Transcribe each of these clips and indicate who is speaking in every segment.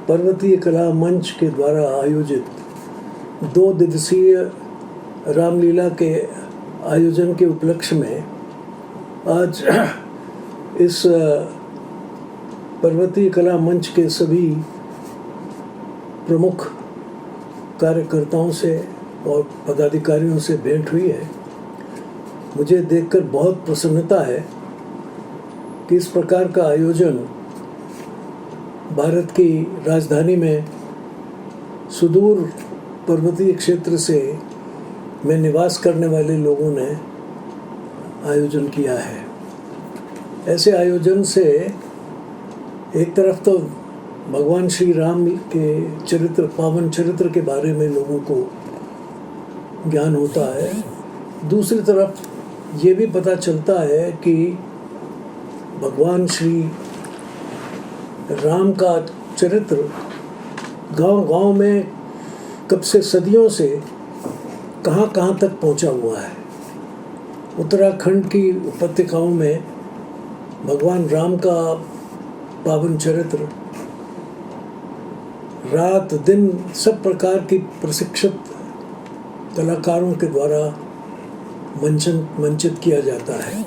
Speaker 1: पर्वतीय कला मंच के द्वारा आयोजित 2 दिवसीय रामलीला के आयोजन के उपलक्ष्य में आज इस पर्वतीय कला मंच के सभी प्रमुख कार्यकर्ताओं से और पदाधिकारियों से भेंट हुई है। मुझे देखकर बहुत प्रसन्नता है कि इस प्रकार का आयोजन भारत की राजधानी में सुदूर पर्वतीय क्षेत्र से में निवास करने वाले लोगों ने आयोजन किया है। ऐसे आयोजन से एक तरफ तो भगवान श्री राम के चरित्र, पावन चरित्र के बारे में लोगों को ज्ञान होता है, दूसरी तरफ ये भी पता चलता है कि भगवान श्री राम का चरित्र गांव-गांव में कब से सदियों से कहां तक पहुंचा हुआ है। उत्तराखंड की उपत्यकाओं में भगवान राम का पावन चरित्र रात दिन सब प्रकार की प्रशिक्षित कलाकारों के द्वारा मंचित किया जाता है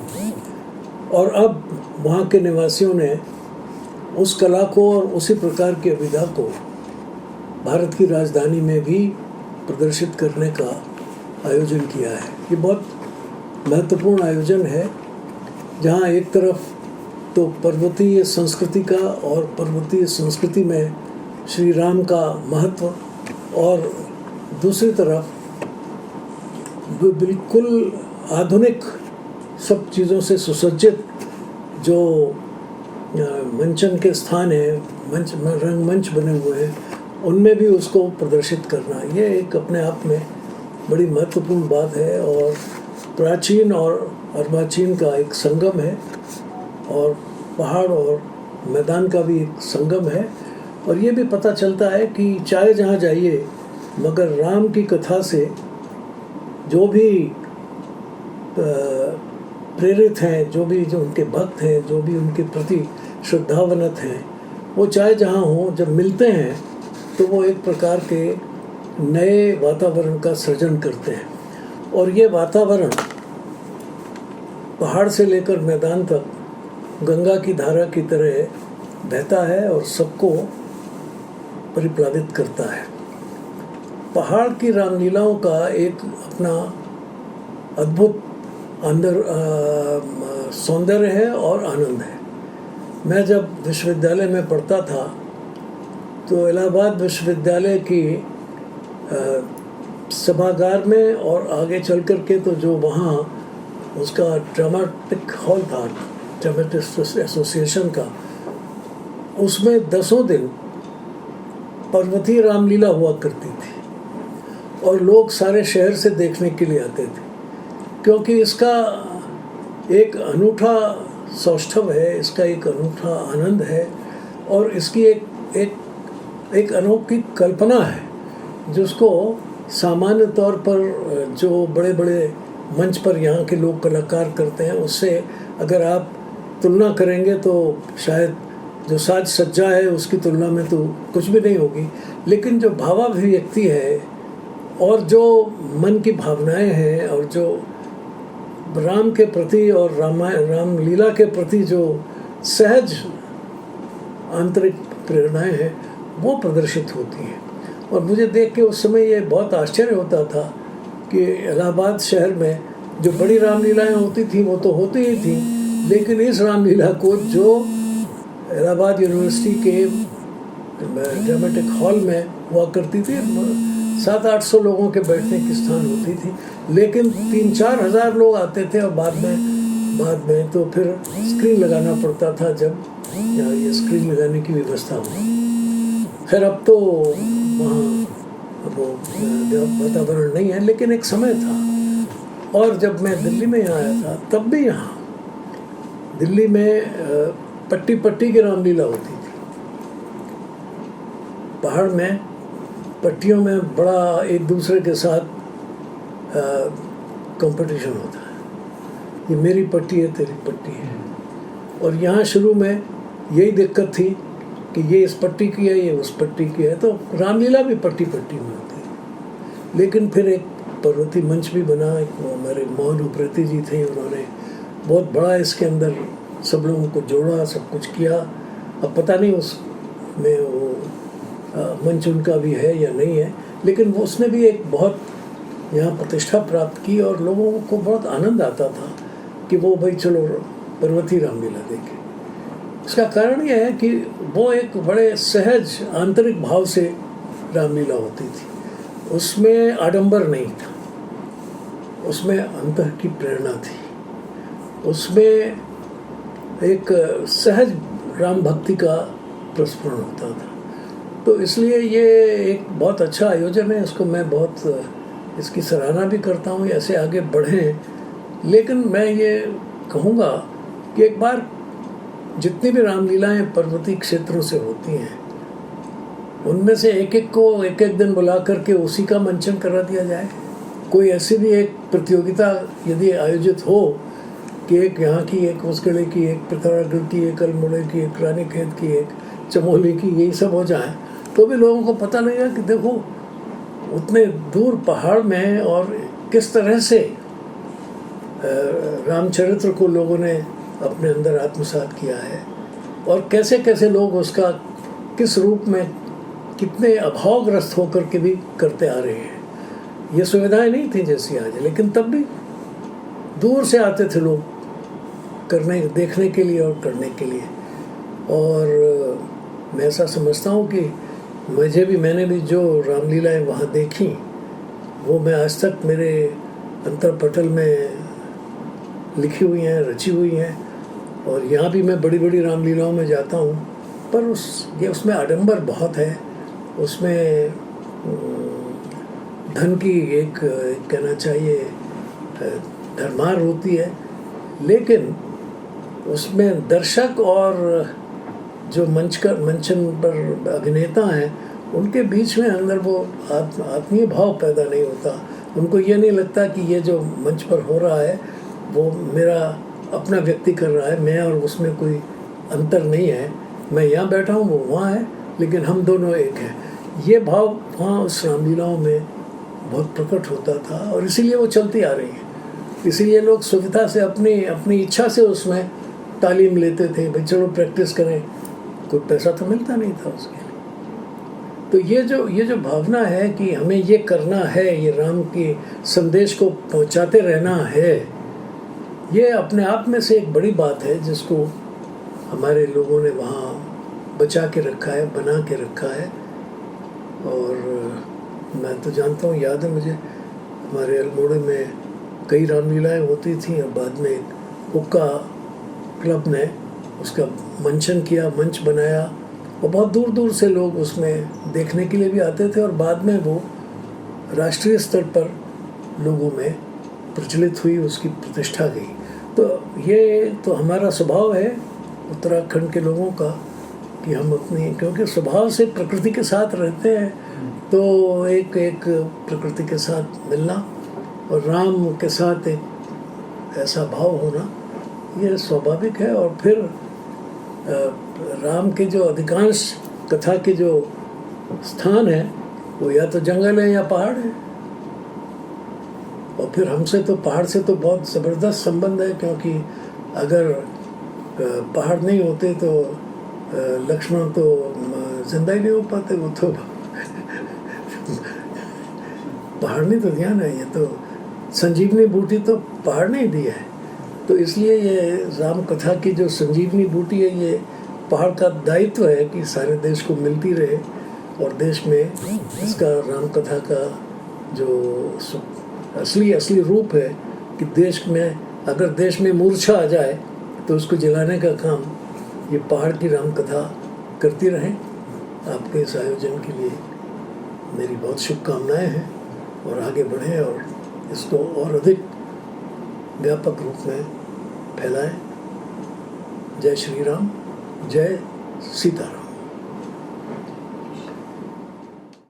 Speaker 1: और अब वहाँ के निवासियों ने उस कला को और उसी प्रकार की अभिधा को भारत की राजधानी में भी प्रदर्शित करने का आयोजन किया है। ये बहुत महत्वपूर्ण आयोजन है, जहाँ एक तरफ तो पर्वतीय संस्कृति का और पर्वतीय संस्कृति में श्री राम का महत्व और दूसरी तरफ बिल्कुल आधुनिक सब चीज़ों से सुसज्जित जो मंचन के स्थान है, रंगमंच बने हुए हैं, उनमें भी उसको प्रदर्शित करना, ये एक अपने आप में बड़ी महत्वपूर्ण बात है और प्राचीन और अर्वाचीन का एक संगम है और पहाड़ और मैदान का भी एक संगम है। और ये भी पता चलता है कि चाहे जहाँ जाइए मगर राम की कथा से जो भी प्रेरित हैं, जो उनके भक्त हैं, जो भी उनके प्रति श्रद्धावनत हैं, वो चाहे जहाँ हों, जब मिलते हैं तो वो एक प्रकार के नए वातावरण का सृजन करते हैं। और ये वातावरण पहाड़ से लेकर मैदान तक गंगा की धारा की तरह बहता है और सबको परिप्लावित करता है। पहाड़ की रामलीलाओं का एक अपना अद्भुत अंदर सौंदर्य है और आनंद है। मैं जब विश्वविद्यालय में पढ़ता था तो इलाहाबाद विश्वविद्यालय की सभागार में और आगे चल कर के तो जो वहाँ उसका ड्रामेटिक हॉल था, ड्रामेटिस्ट एसोसिएशन का, उसमें 10 दिन पर्वतीय रामलीला हुआ करती थी और लोग सारे शहर से देखने के लिए आते थे, क्योंकि इसका एक अनूठा सौष्ठव है, इसका एक अनूठा आनंद है और इसकी एक अनोखी कल्पना है जिसको सामान्य तौर पर जो बड़े बड़े मंच पर यहाँ के लोग कलाकार करते हैं उससे अगर आप तुलना करेंगे तो शायद जो साज सज्जा है उसकी तुलना में तो कुछ भी नहीं होगी, लेकिन जो भावाभिव्यक्ति है और जो मन की भावनाएं हैं और जो राम के प्रति और रामलीला के प्रति जो सहज आंतरिक प्रेरणाएं हैं वो प्रदर्शित होती हैं। और मुझे देख के उस समय ये बहुत आश्चर्य होता था कि इलाहाबाद शहर में जो बड़ी रामलीलाएं होती थी वो तो होती ही थी, लेकिन इस रामलीला को जो इलाहाबाद यूनिवर्सिटी के ड्रामेटिक हॉल में हुआ करती थी 700-800 लोगों के बैठने की स्थान होती थी, लेकिन 3-4 हज़ार लोग आते थे और बाद में तो फिर स्क्रीन लगाना पड़ता था जब ये स्क्रीन लगाने की व्यवस्था हुई। फिर अब तो वहाँ वो वातावरण नहीं है, लेकिन एक समय था। और जब मैं दिल्ली में आया था तब भी यहाँ दिल्ली में पट्टी की रामलीला होती थी। पहाड़ में पट्टियों में बड़ा एक दूसरे के साथ कंपटीशन होता है, ये मेरी पट्टी है तेरी पट्टी है। और यहाँ शुरू में यही दिक्कत थी कि ये इस पट्टी की है, ये उस पट्टी की है, तो रामलीला भी पट्टी पट्टी में होती है। लेकिन फिर एक पर्वती मंच भी बना, एक हमारे मोहन उप्रेती जी थे, उन्होंने बहुत बड़ा इसके अंदर सब लोगों को जोड़ा, सब कुछ किया। अब पता नहीं उसमें वो मंच उनका भी है या नहीं है, लेकिन वो उसने भी एक बहुत यहाँ प्रतिष्ठा प्राप्त की और लोगों को बहुत आनंद आता था कि वो भाई चलो पर्वती रामलीला देखें। इसका कारण यह है कि वो एक बड़े सहज आंतरिक भाव से रामलीला होती थी, उसमें आडंबर नहीं था, उसमें अंतर की प्रेरणा थी, उसमें एक सहज राम भक्ति का प्रस्फुरण होता था। तो इसलिए ये एक बहुत अच्छा आयोजन है, इसको मैं बहुत इसकी सराहना भी करता हूँ, ऐसे आगे बढ़ें। लेकिन मैं ये कहूँगा कि एक बार जितनी भी रामलीलाएं पर्वतीय क्षेत्रों से होती हैं, उनमें से एक एक को एक एक दिन बुला करके उसी का मंचन करा दिया जाए। कोई ऐसी भी एक प्रतियोगिता यदि आयोजित हो कि एक यहाँ की, एक उसगढ़े की, एक पिथौरागढ़ की, एक अल्मोड़े की, एक रानीखेत की, एक चमोली की, यही सब हो जाए तो भी लोगों को पता लगेगा कि देखो उतने दूर पहाड़ में और किस तरह से रामचरित्र को लोगों ने अपने अंदर आत्मसात किया है और कैसे कैसे लोग उसका किस रूप में कितने अभावग्रस्त होकर के भी करते आ रहे हैं। ये सुविधाएं नहीं थी जैसी आज, लेकिन तब भी दूर से आते थे लोग करने, देखने के लिए और करने के लिए। और मैं ऐसा समझता हूँ कि मैंने भी जो रामलीलाएं वहाँ देखी वो मैं आज तक मेरे अंतरपटल में लिखी हुई हैं, रची हुई हैं। और यहाँ भी मैं बड़ी बड़ी रामलीलाओं में जाता हूँ, पर उसमें आडंबर बहुत है, उसमें धन की एक कहना चाहिए धर्मार होती है, लेकिन उसमें दर्शक और जो मंचन पर अभिनेता हैं उनके बीच में अंदर वो आत्मीय भाव पैदा नहीं होता। उनको ये नहीं लगता कि ये जो मंच पर हो रहा है वो मेरा अपना व्यक्ति कर रहा है, मैं और उसमें कोई अंतर नहीं है, मैं यहाँ बैठा हूँ वो वहाँ है, लेकिन हम दोनों एक हैं। ये भाव वहाँ उस रामलीलाओं में बहुत प्रकट होता था और इसीलिए वो चलती आ रही है। इसीलिए लोग सुविधा से अपनी इच्छा से उसमें तालीम लेते थे, भाई चलो प्रैक्टिस करें, कोई पैसा तो मिलता नहीं था उसके लिए। तो ये जो भावना है कि हमें ये करना है, ये राम के संदेश को पहुंचाते रहना है, ये अपने आप में से एक बड़ी बात है जिसको हमारे लोगों ने वहाँ बचा के रखा है, बना के रखा है। और मैं तो जानता हूँ, याद है मुझे हमारे अल्मोड़े में कई रामलीलाएं होती थी और बाद में एक हुक्का क्लब ने उसका मंचन किया, मंच बनाया और बहुत दूर दूर से लोग उसमें देखने के लिए भी आते थे और बाद में वो राष्ट्रीय स्तर पर लोगों में प्रचलित हुई, उसकी प्रतिष्ठा गई। तो ये तो हमारा स्वभाव है उत्तराखंड के लोगों का कि हम अपनी, क्योंकि स्वभाव से प्रकृति के साथ रहते हैं, तो एक प्रकृति के साथ मिलना और राम के साथ एक ऐसा भाव होना ये स्वाभाविक है। और फिर राम के जो अधिकांश कथा के जो स्थान है वो या तो जंगल है या पहाड़ है, और फिर हमसे तो पहाड़ से तो बहुत ज़बरदस्त संबंध है, क्योंकि अगर पहाड़ नहीं होते तो लक्ष्मण तो जिंदा ही नहीं हो पाते, वो तो पहाड़ ने तो दिया ना, ये तो संजीवनी बूटी तो पहाड़ ने ही दिया है। तो इसलिए ये राम कथा की जो संजीवनी बूटी है, ये पहाड़ का दायित्व है कि सारे देश को मिलती रहे और देश में इसका राम कथा का जो असली रूप है कि देश में, अगर देश में मूर्छा आ जाए तो उसको जगाने का काम ये पहाड़ की राम कथा करती रहें। आपके इस आयोजन के लिए मेरी बहुत शुभकामनाएं हैं और आगे बढ़ें और इसको और अधिक व्यापक रूप में फैलाएं। जय श्री राम, जय सीताराम।